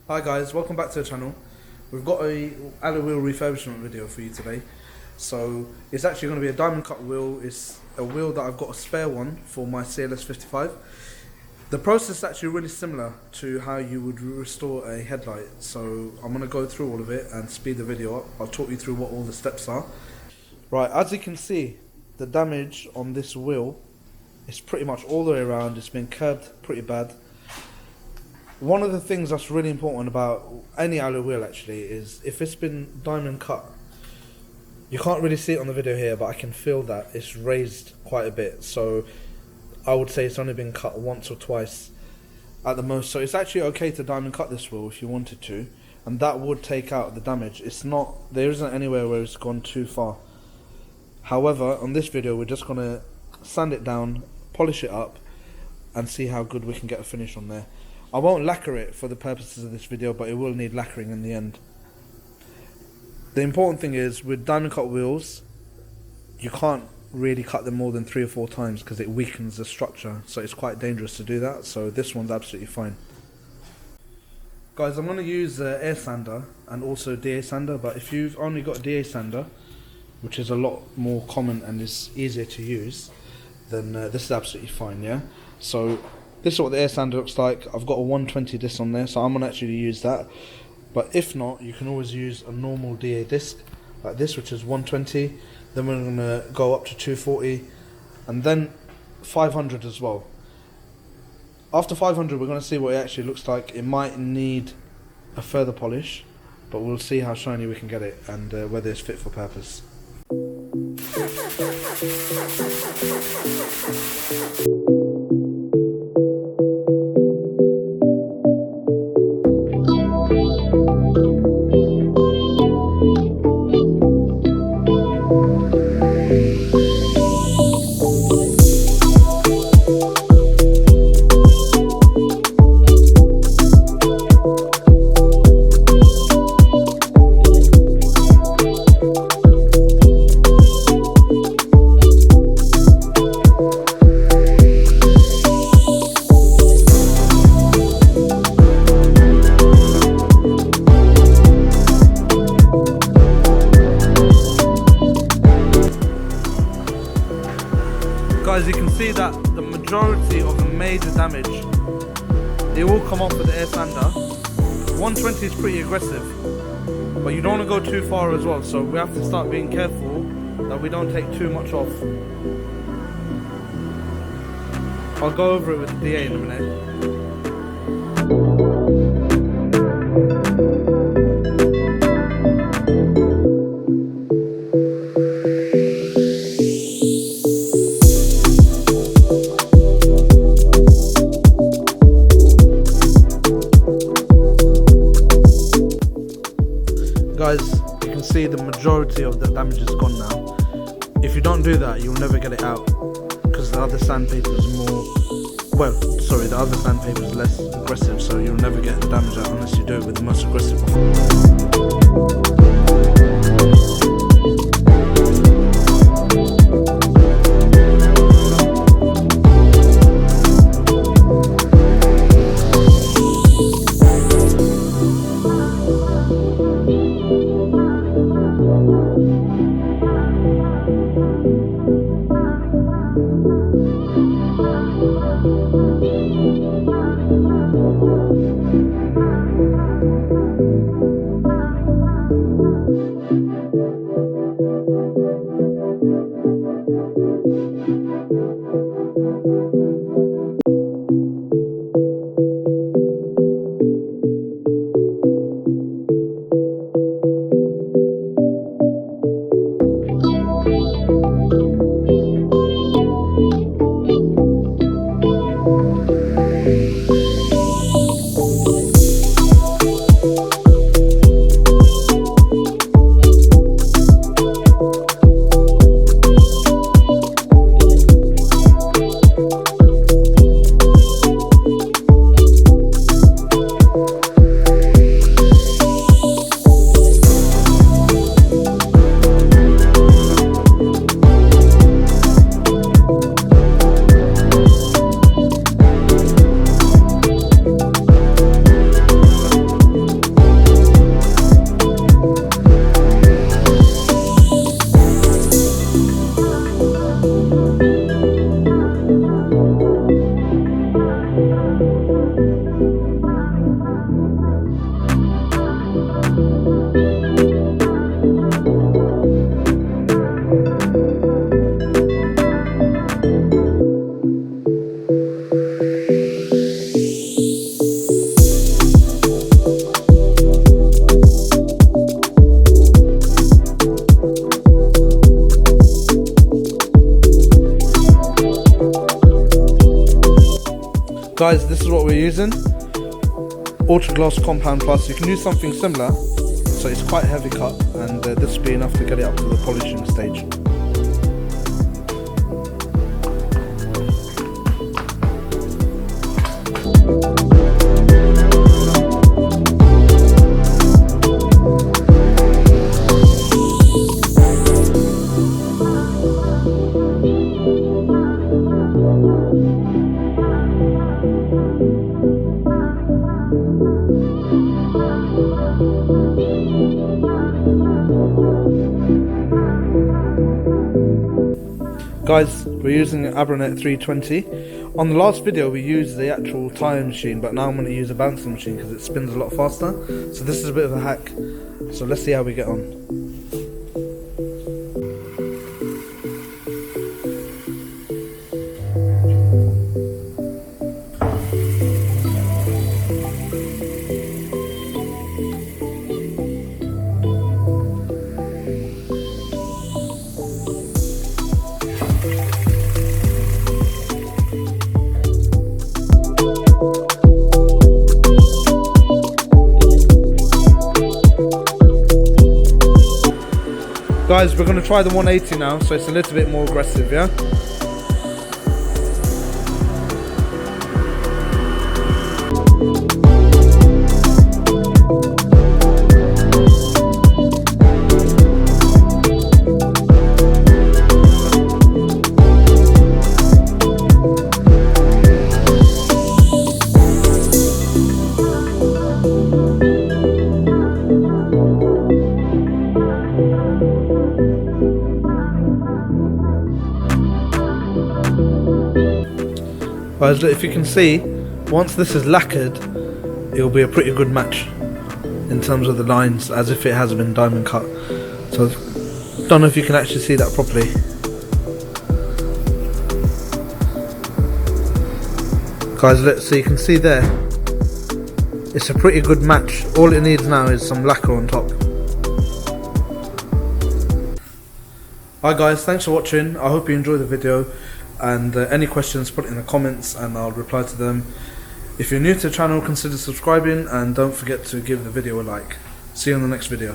Hi guys, welcome back to the channel. We've got a alloy wheel refurbishment video for you today. So it's actually going to be a diamond cut wheel. It's a wheel that I've got a spare one for my cls55. The process is actually really similar to how you would restore a headlight. So I'm going to go through all of it and speed the video up. I'll talk you through what all the steps are. Right, as you can see, the damage on this wheel is pretty much all the way around. It's been curved pretty bad. One of the things that's really important about any alloy wheel actually is if it's been diamond cut. You can't really see it on the video here, but I can feel that it's raised quite a bit. So I would say it's only been cut once or twice at the most. So it's actually okay to diamond cut this wheel if you wanted to, and that would take out the damage. It's not, there isn't anywhere where it's gone too far. However, on this video we're just gonna sand it down, polish it up, and see how good we can get a finish on there. I won't lacquer it for the purposes of this video, but it will need lacquering in the end. The important thing is, with diamond cut wheels, you can't really cut them more than 3 or 4 times because it weakens the structure, so it's quite dangerous to do that. So this one's absolutely fine. Guys, I'm going to use air sander and also DA sander, but if you've only got DA sander, which is a lot more common and is easier to use, then this is absolutely fine, yeah? So this is what the air sander looks like. I've got a 120 disc on there, so I'm going to actually use that. But if not, you can always use a normal DA disc like this, which is 120. Then we're going to go up to 240 and then 500 as well. After 500 we're going to see what it actually looks like. It might need a further polish, but we'll see how shiny we can get it and whether it's fit for purpose. Guys, you can see that the majority of the major damage, it will come off with the air sander. 120 is pretty aggressive, but you don't want to go too far as well, so we have to start being careful that we don't take too much off. I'll go over it with the DA in a minute. Guys, you can see the majority of the damage is gone now. If you don't do that, you'll never get it out because the other sandpaper is the other sandpaper is less aggressive, so you'll never get the damage out unless you do it with the most aggressive one. guys, this is what we're using. Ultra gloss compound plus. You can use something similar, so it's quite heavy cut, and this will be enough to get it up to the polishing stage. Guys, we're using an Abranet 320. On the last video we used the actual tire machine, but now I'm going to use a bouncer machine because it spins a lot faster. So this is a bit of a hack. So let's see how we get on. Guys, we're going to try the 180 now, so it's a little bit more aggressive, yeah? Guys, look, if you can see, once this is lacquered, it'll be a pretty good match in terms of the lines, as if it has been diamond cut. So, don't know if you can actually see that properly. Guys, look, so you can see there, it's a pretty good match. All it needs now is some lacquer on top. Hi guys, thanks for watching. I hope you enjoyed the video. And any questions, put it in the comments and I'll reply to them. If you're new to the channel, consider subscribing and don't forget to give the video a like. See you on the next video.